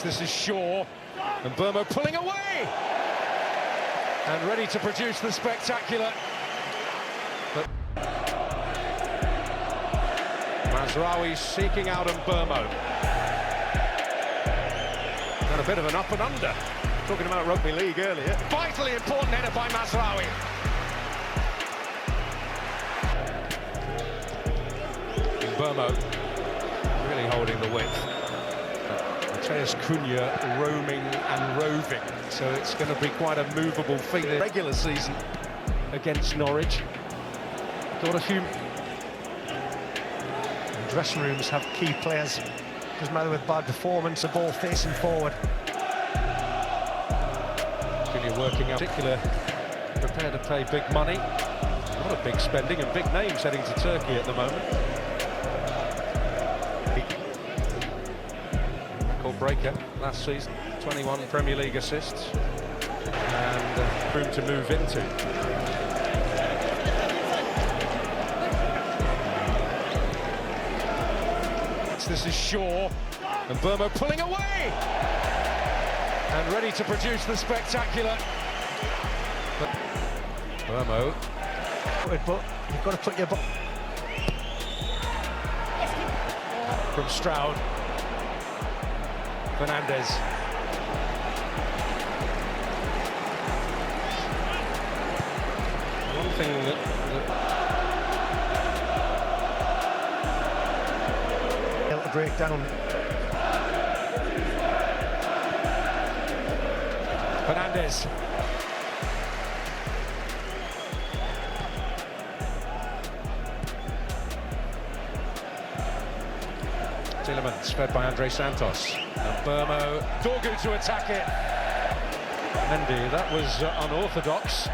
This is Shaw, and Mbeumo pulling away! And ready to produce the spectacular. But Mazraoui seeking out Mbeumo. Got a bit of an up and under. Talking about rugby league earlier. Vitally important header by Mazraoui. Mbeumo really holding the width. Matheus Cunha roaming and roving, so it's going to be quite a movable thing in the regular season against Norwich. Got a few dressing rooms have key players. Doesn't matter with bad performance, the ball facing forward. Cunha working out, particular prepared to pay big money. A lot of big spending and big names heading to Turkey at the moment. Record breaker last season, 21 Premier League assists, and room to move into. This is Shaw, and Mbeumo pulling away, and ready to produce the spectacular. But Mbeumo, but you've got to put your from Stroud. Fernandez. One thing that break down. Fernandez. Tillemans fed by Andre Santos. And Mbeumo, Dorgu to attack it. Mendy, that was unorthodox.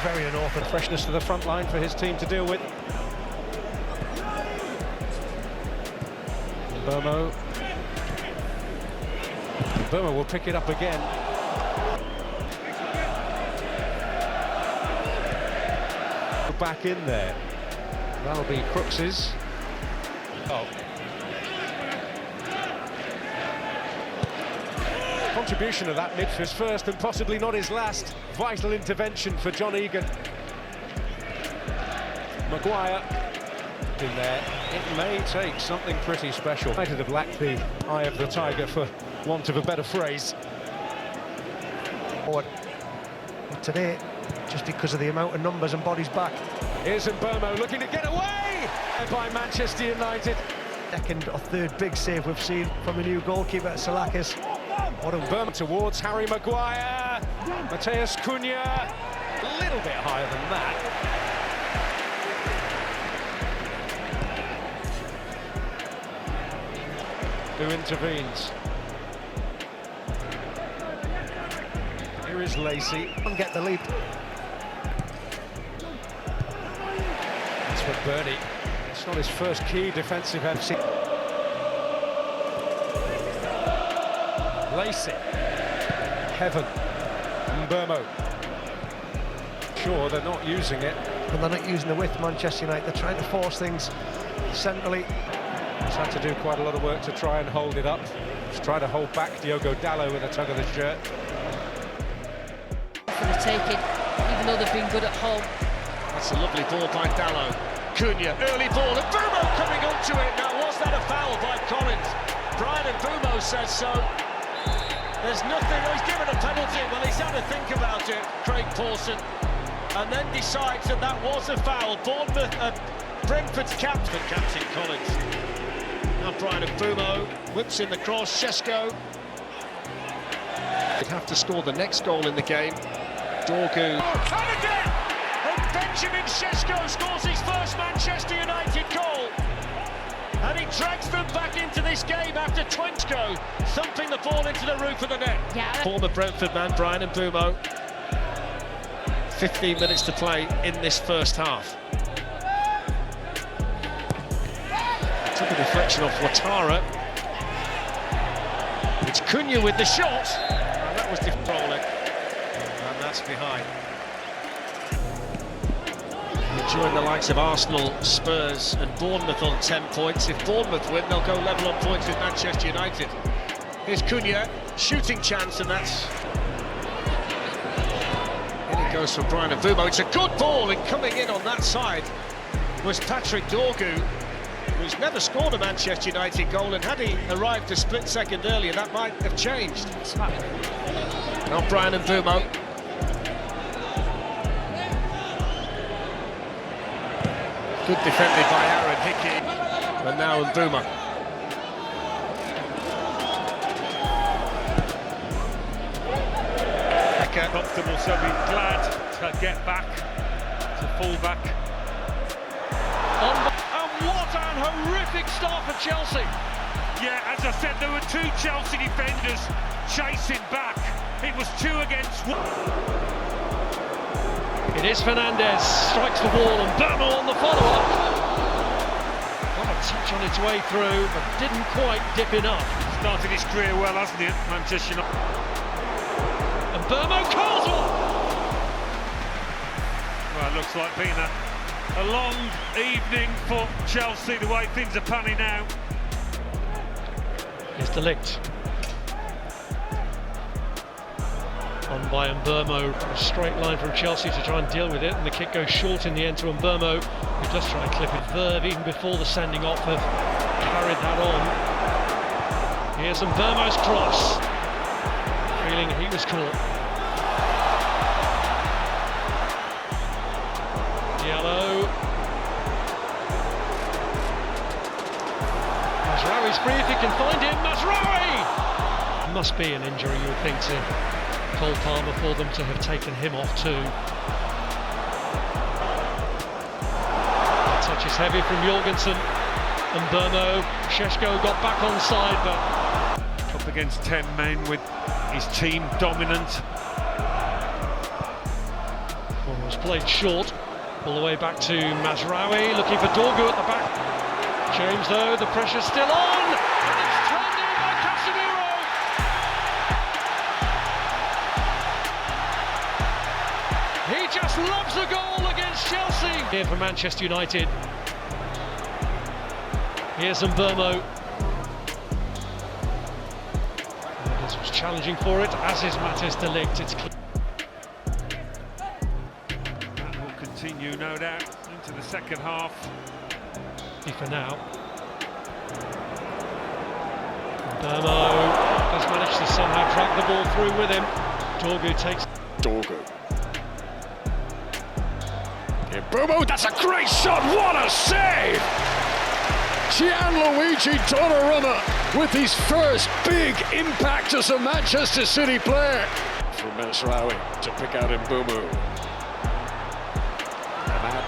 Very unorthodox. Freshness to the front line for his team to deal with. Mbeumo will pick it up again. Back in there. That'll be Crooks's. Oh. Contribution of that midfield's first and possibly not his last vital intervention for John Egan. Maguire in there. It may take something pretty special. Might have lacked the eye of the tiger, for want of a better phrase. But today, just because of the amount of numbers and bodies back. Here's Mbeumo looking to get away by Manchester United. Second or third big save we've seen from the new goalkeeper, Salakis. What Mbeumo towards Harry Maguire. Matheus Cunha, a little bit higher than that. Who intervenes? Here is Lacey. Can't get the lead. That's for Bernie. It's not his first key defensive FC. Lacey. Heaven. Mbeumo. Sure, they're not using it. And they're not using the width, Manchester United. They're trying to force things centrally. He's had to do quite a lot of work to try and hold it up. Just try to hold back Diogo Dalot with a tug of the shirt. For the taking, even though they've been good at home. That's a lovely ball by Dalot. Cunha, early ball, and Mbeumo coming onto it. Now, was that a foul by Collins? Bryan Mbeumo says so. There's nothing, he's given a penalty. Well, he's had to think about it, Craig Pawson, and then decides that that was a foul. Bournemouth, Brentford's captain Collins. Now Bryan Mbeumo whips in the cross. Šeško would have to score the next goal in the game. Dorgu. Oh, and again! And Benjamin Šeško scores his first Manchester United goal. And he drags them back into this game after 20 go, thumping the ball into the roof of the net. Yeah. Former Brentford man, Bryan Mbeumo. 15 minutes to play in this first half. Took a deflection off Ouattara. It's Cunha with the shot. And that was rolling. And that's behind. You join the likes of Arsenal, Spurs and Bournemouth on 10 points. If Bournemouth win, they'll go level on points with Manchester United. Here's Cunha, shooting chance, and that's... In it goes from Bryan Mbeumo. It's a good ball, and coming in on that side was Patrick Dorgu, who's never scored a Manchester United goal, and had he arrived a split second earlier, that might have changed. Not Bryan Mbeumo. Good defended by Aaron Hickey, and now Mbeumo. Comfortable, so we're glad to get back to full back. And what an horrific start for Chelsea. Yeah, as I said, there were two Chelsea defenders chasing back. It was 2 against 1. It is Fernandes, strikes the wall, and Mbeumo on the follow-up. Got a touch on its way through, but didn't quite dip enough. Started his career well, hasn't he, at Manchester United? And Mbeumo calls one! Well, it looks like being a long evening for Chelsea, the way things are panning out. Here's De Ligt. On by Mbeumo, a straight line from Chelsea to try and deal with it, and the kick goes short in the end to Mbeumo, who does try and clip it. Verve, even before the sending off, have carried that on. Here's Mbeumo's cross. Feeling he was caught. Yellow. Mazraoui's free if he can find him. Mazraoui! Must be an injury, you would think, to Cole Palmer for them to have taken him off too. That touch is heavy from Jorgensen. And Mbeumo. Šeško got back on side, but Up against 10 men with his team dominant. one was played short. All the way back to Mazraoui, looking for Dorgu at the back. James, though, the pressure's still on, and it's turned in by Casemiro. He just loves a goal against Chelsea. Here for Manchester United. Here's Mbeumo. This was challenging for it, as is Matthias de Ligt. It's clear. Continue, no doubt, into the second half. For now. Mbeumo has managed to somehow track the ball through with him. Dorgu takes... Dorgu. Mbeumo, that's a great shot, what a save! Gianluigi Donnarumma with his first big impact as a Manchester City player. From Mazraoui to pick out Mbeumo.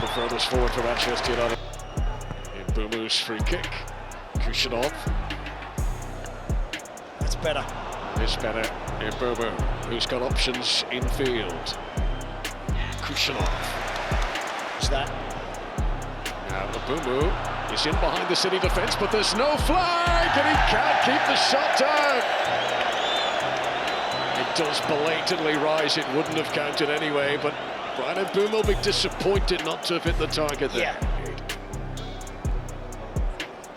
The furthest forward for Manchester United. Mbeumo's free kick. Kushanov. That's better. It's better. Mbeumo, who's got options in field. Kushanov. What's that? Now Mbeumo is in behind the City defence, but there's no flag, and he can't keep the shot down. It does belatedly rise. It wouldn't have counted anyway, but Bryan Mbeumo will be disappointed not to have hit the target there. Yeah.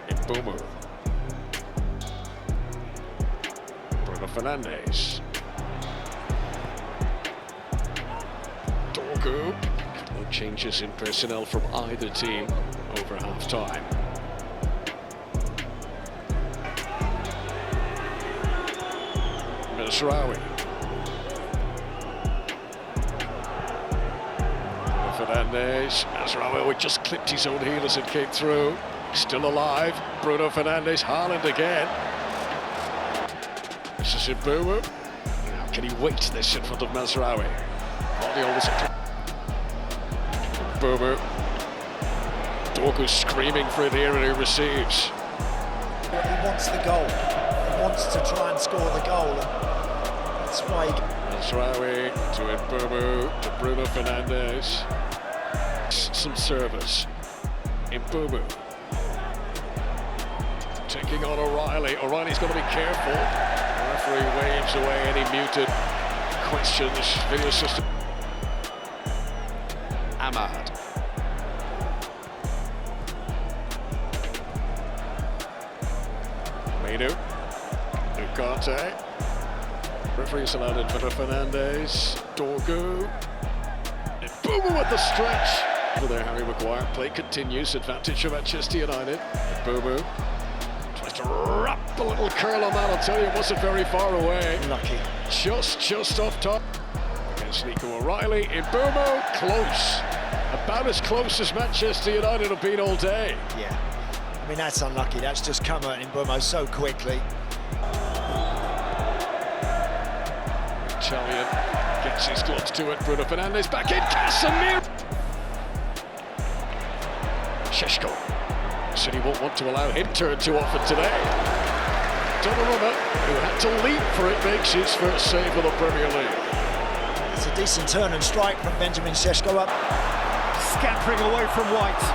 Mbeumo. Bruno Fernandes. Dorgu. No changes in personnel from either team over half-time. Mazraoui. Fernandes. Mazraoui just clipped his own heel as it came through. Still alive. Bruno Fernandes. Haaland again. This is Mbeumo. Now can he wait this in front of Mazraoui? Mbeumo. Dorgu screaming for it here, and he receives. He wants the goal. He wants to try and score the goal. And that's why Mazraoui to Mbeumo to Bruno Fernandes. Some service. Mbeumo taking on O'Reilly. O'Reilly's got to be careful. The referee waves away any muted questions. Video system. Ahmad. Menu. Ugarte. Referee's allowed in for Fernandez. Dorgu. Mbeumo with the stretch. Over there, Harry Maguire. Play continues. Advantage for Manchester United. Mbeumo tries to wrap a little curl on that. I'll tell you, it wasn't very far away. Lucky. Just off top. Against Nico O'Reilly. Mbeumo, close. About as close as Manchester United have been all day. Yeah. I mean, that's unlucky. That's just come at Mbeumo so quickly. Italian gets his gloves to it. Bruno Fernandes back in. Casemiro. Šeško. City won't want to allow him turn too often today. Donnarumma, who had to leap for it, makes his first save of the Premier League. It's a decent turn and strike from Benjamin Šeško up. Scampering away from White.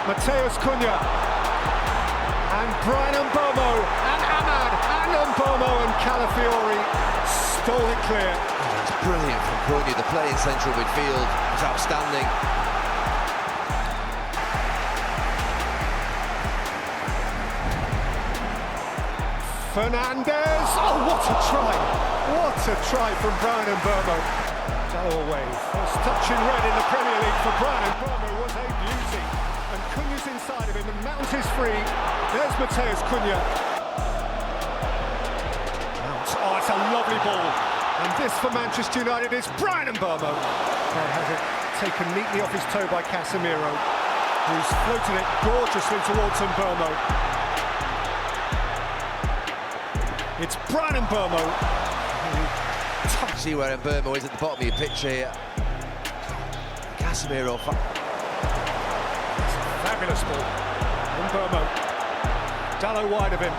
Matheus Cunha. And Bryan Mbeumo. And Ahmad. And Mbeumo and Calafiori stole it clear. It's brilliant from Cunha. The play in central midfield was outstanding. Fernandez! Oh, what a try! What a try from Bryan Mbeumo. Dallow away. First touch in red in the Premier League for Bryan Mbeumo was a beauty. And Cunha's inside of him, and Mount is free. There's Matheus Cunha. Mount. Oh, it's a lovely ball. And this for Manchester United is Bryan Mbeumo. Well, has it taken neatly off his toe by Casemiro, who's floated it gorgeously towards Mbeumo. It's Bryan Mbeumo. See where Mbeumo is at the bottom of your pitch here. Casemiro. It's a fabulous ball. Mbeumo. Dallow wide of him.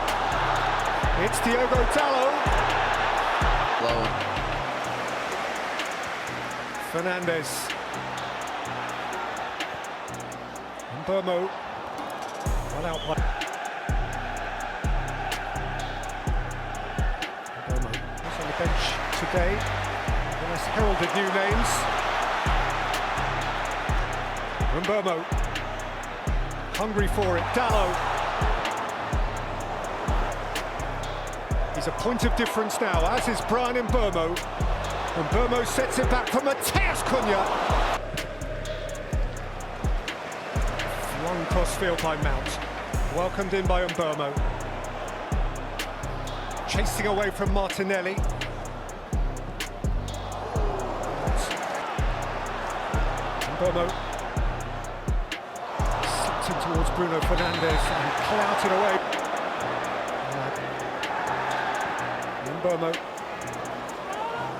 It's Diogo Dallow. Low. Fernandez. Mbeumo. Well out by. Bench today, the less heralded new names. Mbeumo, hungry for it, Dallow. He's a point of difference now, as is Bryan Mbeumo. Mbeumo sets it back for Matheus Cunha. Flung cross field by Mount, welcomed in by Mbeumo. Chasing away from Martinelli. Mbeumo slipped in towards Bruno Fernandes and clouted away. Mbeumo.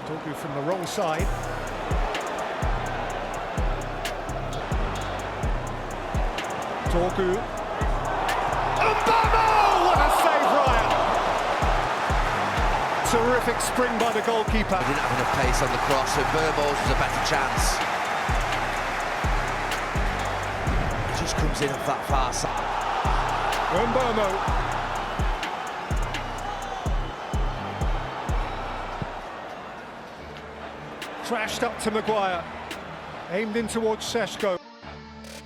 Dorgu from the wrong side. Dorgu. Mbeumo! What a save, Ryan! Terrific spring by the goalkeeper. He didn't have enough pace on the cross, so Mbeumo's was a better chance. He just comes in off that far side. Mbeumo. Crashed up to Maguire. Aimed in towards Šeško.